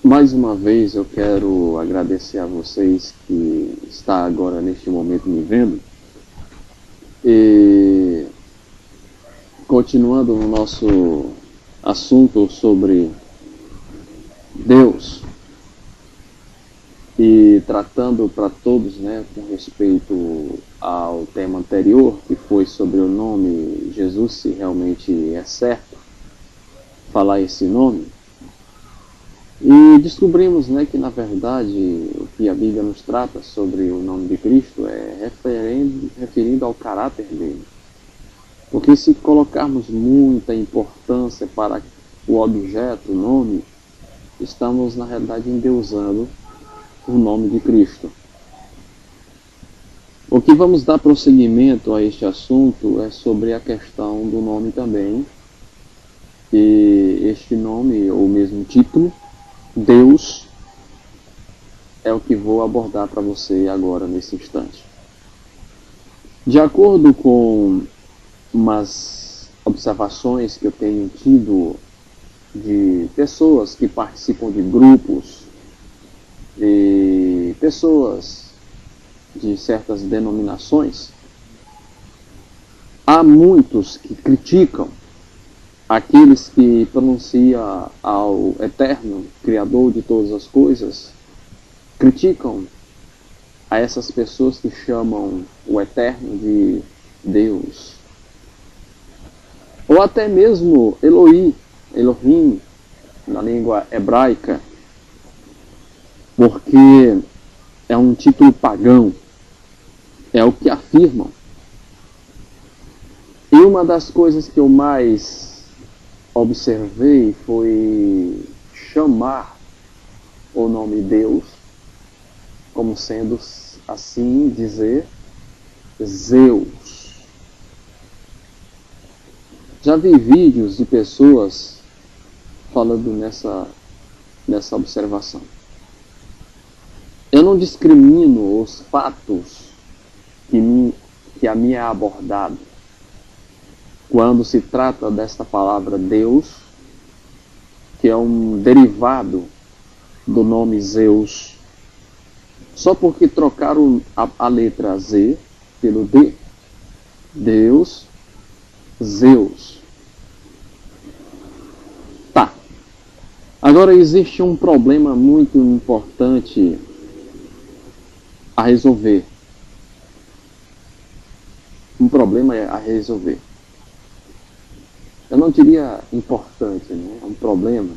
Mais uma vez eu quero agradecer a vocês que está agora neste momento me vendo e continuando no nosso assunto sobre Deus e tratando para todos, né, com respeito ao tema anterior que foi sobre o nome Jesus, se realmente é certo falar esse nome. E descobrimos, né, que na verdade o que a Bíblia nos trata sobre o nome de Cristo é referindo ao caráter dele. Porque se colocarmos muita importância para o objeto, o nome, estamos na realidade endeusando o nome de Cristo. O que vamos dar prosseguimento a este assunto é sobre a questão do nome também. E este nome, ou mesmo título, Deus, é o que vou abordar para você agora nesse instante. De acordo com umas observações que eu tenho tido de pessoas que participam de grupos e pessoas de certas denominações, há muitos que criticam aqueles que pronunciam ao Eterno, Criador de todas as coisas, criticam a essas pessoas que chamam o Eterno de Deus. Ou até mesmo Elohim, na língua hebraica, porque é um título pagão, é o que afirmam. E uma das coisas que eu mais observei foi chamar o nome Deus como sendo, assim dizer, Zeus. Já vi vídeos de pessoas falando nessa observação. Eu não discrimino os fatos que a mim é abordado quando se trata desta palavra Deus, que é um derivado do nome Zeus, só porque trocaram a letra Z pelo D, Deus, Zeus. Tá. Agora existe um problema muito importante a resolver. Um problema a resolver. Eu não diria importante, né? É um problema,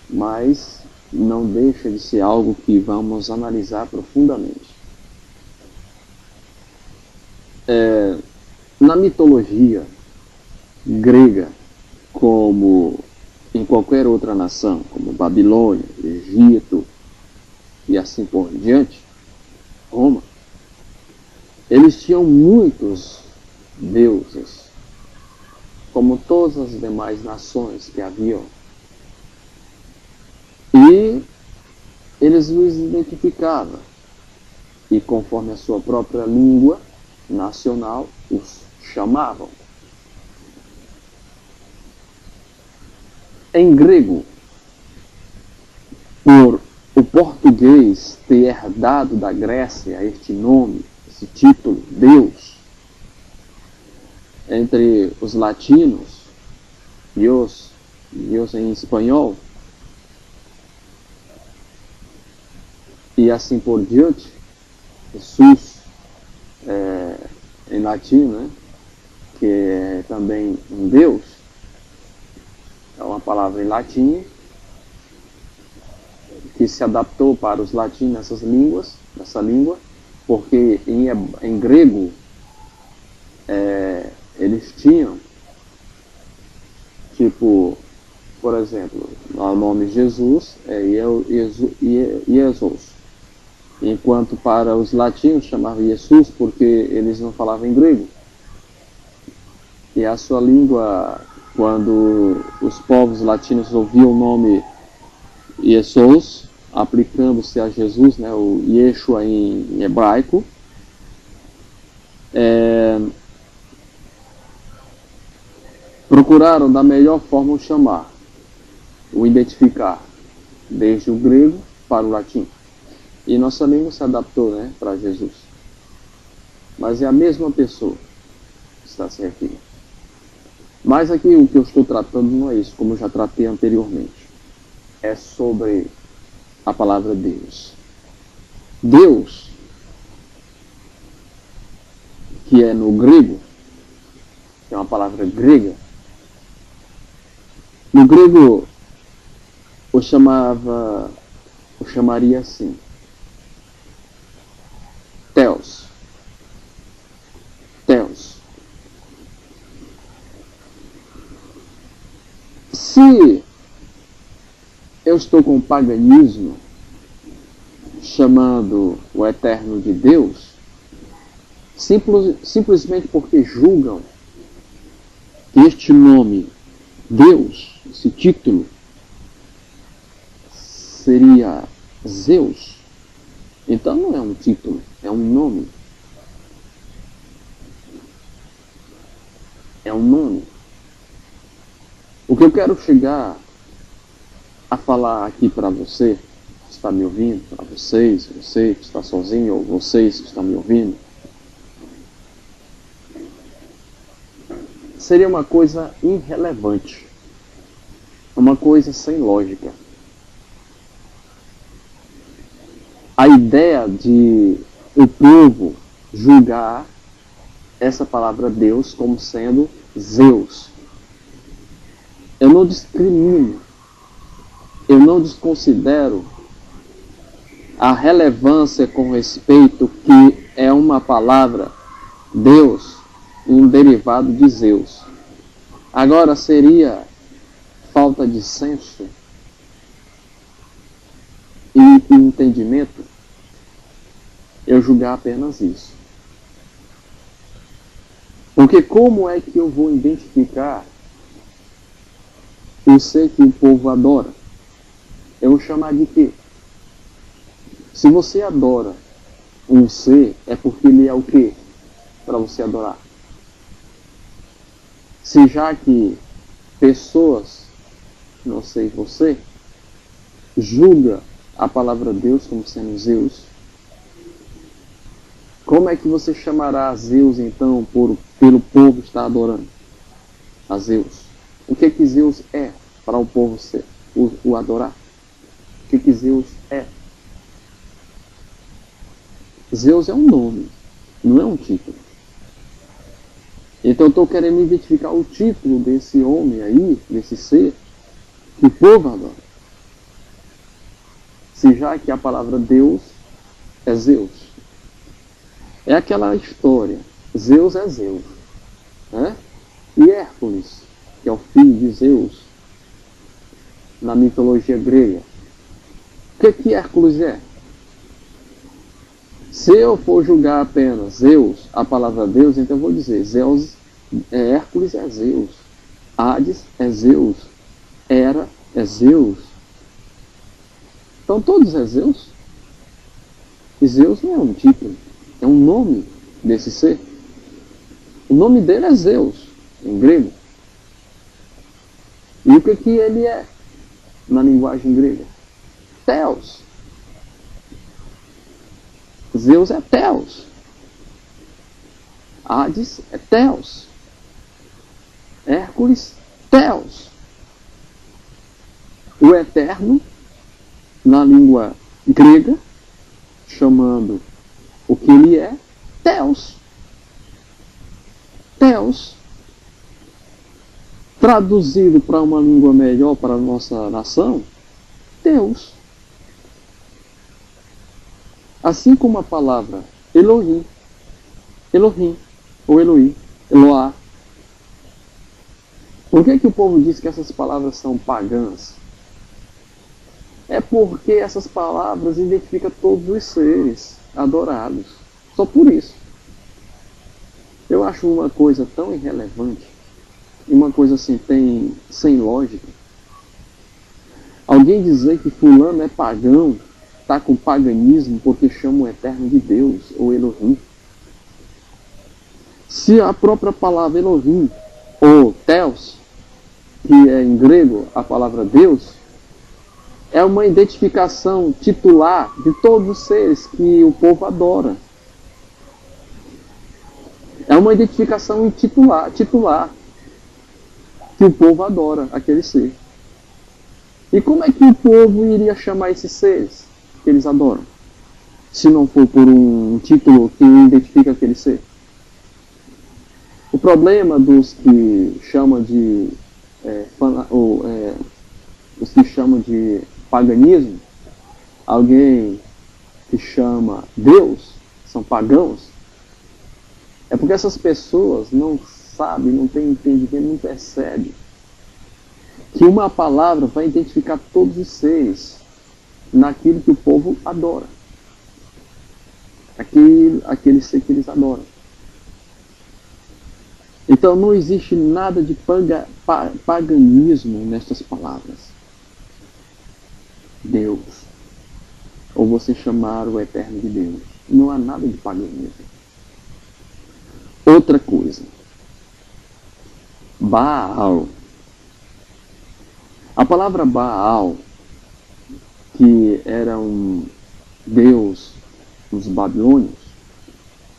mas não deixa de ser algo que vamos analisar profundamente. Na mitologia grega, como em qualquer outra nação, como Babilônia, Egito e assim por diante, Roma, eles tinham muitos deuses, como todas as demais nações que haviam. E eles os identificavam. E conforme a sua própria língua nacional, os chamavam. Em grego, por o português ter herdado da Grécia este nome, esse título, Deus, entre os latinos, Deus em espanhol, e assim por diante, Jesus em latim, né, que é também um Deus, é uma palavra em latim que se adaptou para os latinos nessa língua, porque em grego eles tinham, tipo, por exemplo, o nome Jesus é Jesus, enquanto para os latinos chamavam Jesus porque eles não falavam em grego. E a sua língua, quando os povos latinos ouviam o nome Jesus, aplicando-se a Jesus, né, o Yeshua em hebraico, procuraram da melhor forma o chamar, o identificar. desde o grego para o latim. E nossa língua se adaptou, né, para Jesus. Mas é a mesma pessoa que está se referindo. Mas aqui o que eu estou tratando não é isso, como eu já tratei anteriormente. É sobre a palavra Deus. Deus, que é no grego, que é uma palavra grega, no grego eu chamaria assim, Theos. Theos. Se eu estou com o paganismo chamando o eterno de Deus, simplesmente porque julgam que este nome, Deus, esse título, seria Zeus, então não é um título, é um nome. É um nome. O que eu quero chegar a falar aqui para você, que está me ouvindo, para vocês, você que está sozinho, ou vocês que estão me ouvindo, seria uma coisa irrelevante, uma coisa sem lógica. A ideia de o povo julgar essa palavra Deus como sendo Zeus. Eu não discrimino, eu não desconsidero a relevância com respeito que é uma palavra Deus, um derivado de Zeus. Agora, seria falta de senso e entendimento eu julgar apenas isso. Porque como é que eu vou identificar o ser que o povo adora? Eu vou chamar de quê? Se você adora um ser, é porque ele é o quê? Para você adorar. Se já que pessoas, não sei você, julga a palavra Deus como sendo Zeus, como é que você chamará a Zeus então pelo povo estar adorando a Zeus? O que Zeus é para o povo ser, o adorar? O que Zeus é? Zeus é um nome, não é um título. Então eu estou querendo identificar o título desse homem aí, desse ser, que o povo adora. Se já que a palavra Deus é Zeus. É aquela história, Zeus é Zeus, né? E Hércules, que é o filho de Zeus, na mitologia grega. O que Hércules é? Se eu for julgar apenas Zeus, a palavra Deus, então eu vou dizer, Hércules é Zeus, Hades é Zeus, Hera é Zeus. Então todos é Zeus. E Zeus não é um título, é um nome desse ser. O nome dele é Zeus, em grego. E o que ele é na linguagem grega? Theos. Zeus é Theos. Hades é Theos. Hércules, Theos. O eterno, na língua grega, chamando o que ele é, Theos. Theos. Traduzido para uma língua melhor para a nossa nação, Deus. Assim como a palavra Elohim, ou Eloí, Eloá. Por que o povo diz que essas palavras são pagãs? É porque essas palavras identificam todos os seres adorados. Só por isso. Eu acho uma coisa tão irrelevante, e uma coisa assim sem lógica. Alguém dizer que fulano é pagão, está com paganismo porque chama o eterno de Deus, ou Elohim. Se a própria palavra Elohim, ou Theos, que é em grego a palavra Deus, é uma identificação titular de todos os seres que o povo adora. É uma identificação titular que o povo adora aquele ser. E como é que o povo iria chamar esses seres que eles adoram? Se não for por um título que identifica aquele ser. O problema dos que chamam de os que chamam de paganismo, alguém que chama Deus, são pagãos, é porque essas pessoas não sabem, não têm entendimento, não percebem que uma palavra vai identificar todos os seres naquilo que o povo adora. Aquele ser que eles adoram. Então não existe nada de paganismo nestas palavras. Deus. Ou você chamar o eterno de Deus. Não há nada de paganismo. Outra coisa. Baal. A palavra Baal, que era um deus dos babilônios,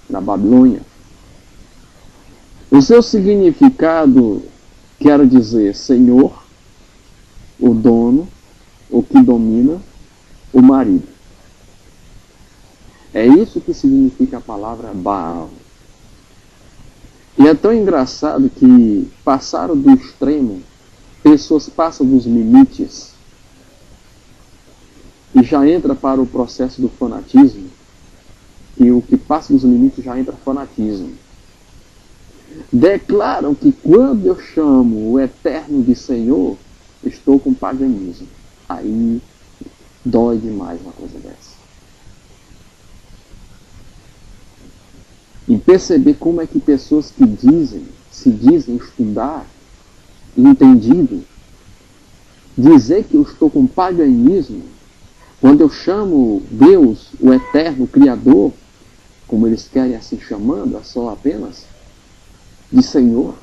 da Babilônia, o seu significado quer dizer Senhor, o dono, o que domina, o marido. É isso que significa a palavra Baal. E é tão engraçado que passaram do extremo, pessoas passam dos limites e já entra para o processo do fanatismo, e o que passa dos limites já entra fanatismo. Declaram que quando eu chamo o eterno de Senhor, estou com paganismo. Aí dói demais uma coisa dessa. E perceber como é que pessoas que se dizem estudar, entendido, dizer que eu estou com paganismo, quando eu chamo Deus, o eterno Criador, como eles querem assim chamando, é só apenas, de Senhor.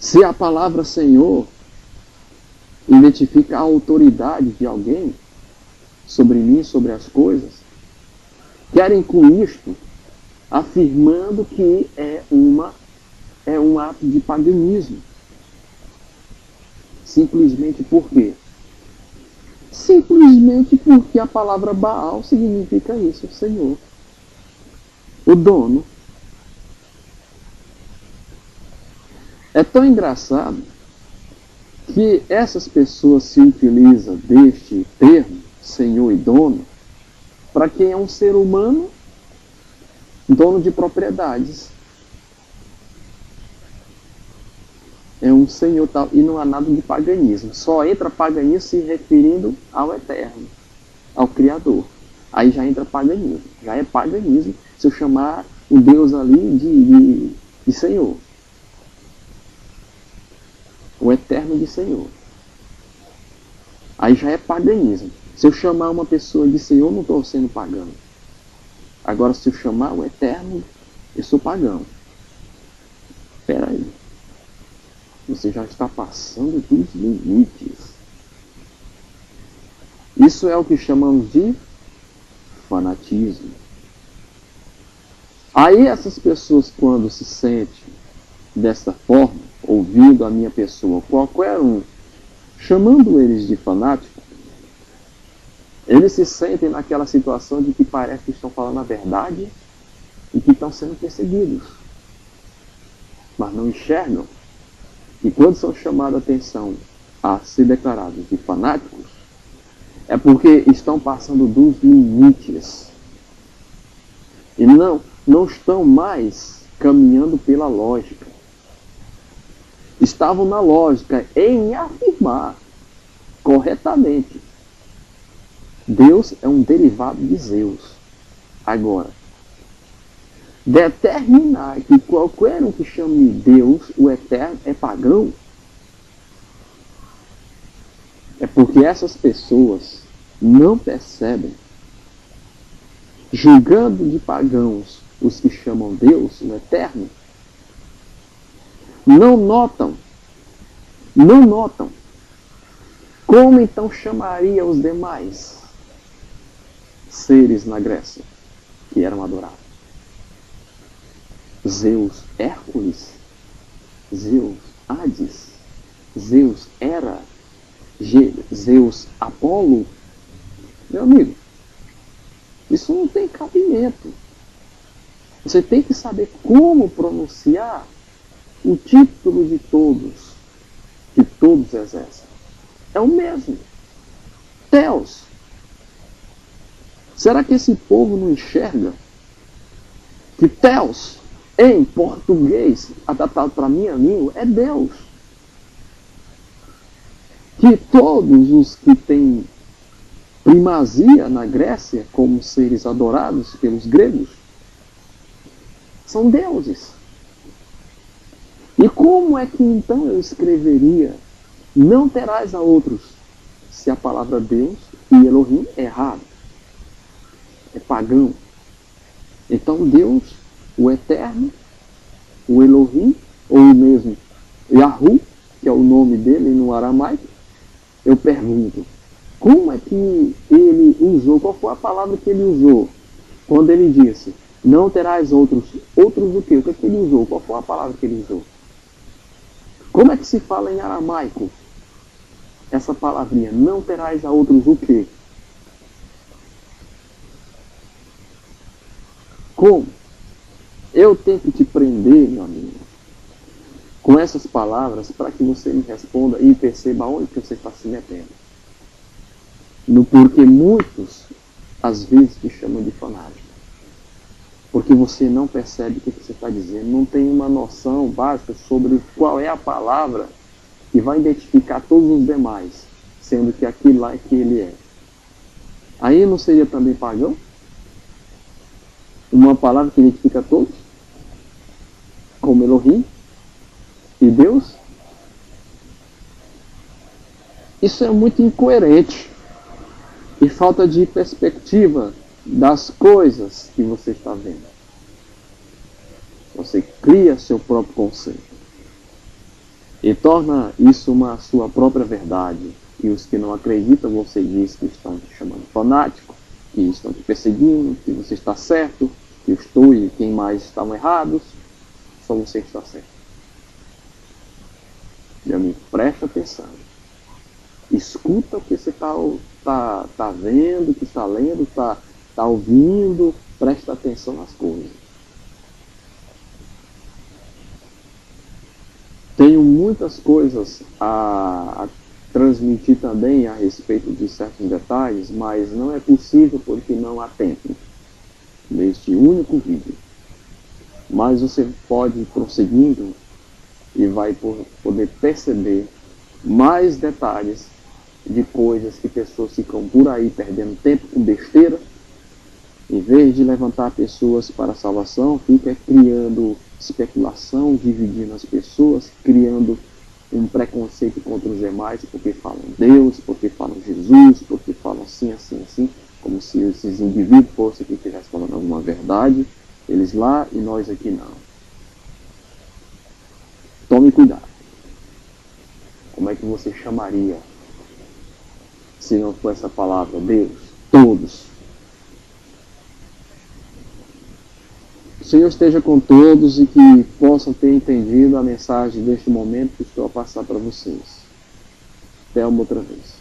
Se a palavra Senhor identifica a autoridade de alguém sobre mim, sobre as coisas, querem com isto afirmando que é um ato de paganismo. Simplesmente por quê? Simplesmente porque a palavra Baal significa isso, o Senhor, o dono. É tão engraçado que essas pessoas se utilizam deste termo, Senhor e dono, para quem é um ser humano, dono de propriedades. É um senhor tal, e não há nada de paganismo. Só entra paganismo se referindo ao eterno, ao Criador. Aí já entra paganismo. Já é paganismo se eu chamar o Deus ali de Senhor. O eterno de Senhor. Aí já é paganismo. Se eu chamar uma pessoa de Senhor, não estou sendo pagão. Agora, se eu chamar o eterno, eu sou pagão. Espera aí. Você já está passando dos limites. Isso é o que chamamos de fanatismo. Aí essas pessoas, quando se sentem dessa forma, ouvindo a minha pessoa, qualquer um, chamando eles de fanático, eles se sentem naquela situação de que parece que estão falando a verdade e que estão sendo perseguidos. Mas não enxergam que quando são chamados a atenção a ser declarados de fanáticos, é porque estão passando dos limites. E não estão mais caminhando pela lógica. Estavam na lógica em afirmar corretamente: Deus é um derivado de Zeus. Agora, determinar que qualquer um que chame Deus, o eterno, é pagão, é porque essas pessoas não percebem, julgando de pagãos os que chamam Deus, o eterno, não notam Como então chamaria os demais seres na Grécia que eram adorados? Zeus Hércules, Zeus Hades, Zeus Hera, Zeus Apolo? Meu amigo, isso não tem cabimento. Você tem que saber como pronunciar o título de todos, que todos exercem. É o mesmo. Deus. Será que esse povo não enxerga que Deus, em português, adaptado para minha língua, é Deus? Que todos os que têm primazia na Grécia, como seres adorados pelos gregos, são deuses. E como é que então eu escreveria não terás a outros, se a palavra Deus e Elohim é errado, é pagão? Então Deus, o Eterno, o Elohim, ou mesmo Yahu, que é o nome dele no aramaico, eu pergunto, como é que ele usou, qual foi a palavra que ele usou quando ele disse, não terás outros? Outros do quê? O que é que ele usou? Qual foi a palavra que ele usou? Como é que se fala em aramaico essa palavrinha? Não terás a outros o quê? Como? Eu tenho que te prender, meu amigo, com essas palavras para que você me responda e perceba onde que você está se metendo. No porquê muitos, às vezes, te chamam de fanático. Porque você não percebe o que você está dizendo, não tem uma noção básica sobre qual é a palavra que vai identificar todos os demais, sendo que aquele lá é que ele é. Aí não seria também pagão? Uma palavra que identifica todos? Como Elohim e Deus? Isso é muito incoerente e falta de perspectiva das coisas que você está vendo. Você cria seu próprio conceito e torna isso uma sua própria verdade. E os que não acreditam, você diz que estão te chamando de fanático, que estão te perseguindo, que você está certo, que eu estou e quem mais estavam errados, só você que está certo. Meu amigo, presta atenção. Escuta o que você está vendo, que está lendo, está ouvindo, presta atenção nas coisas. Tenho muitas coisas a transmitir também a respeito de certos detalhes, mas não é possível porque não há tempo neste único vídeo. Mas você pode ir prosseguindo e vai poder perceber mais detalhes de coisas que pessoas ficam por aí perdendo tempo com besteira. Em vez de levantar pessoas para a salvação, fica criando especulação, dividindo as pessoas, criando um preconceito contra os demais, porque falam Deus, porque falam Jesus, porque falam assim, assim, assim, como se esses indivíduos fossem que estivessem falando alguma verdade, eles lá e nós aqui não. Tome cuidado. Como é que você chamaria, se não for essa palavra, Deus? Todos. O Senhor esteja com todos e que possam ter entendido a mensagem deste momento que estou a passar para vocês. Até uma outra vez.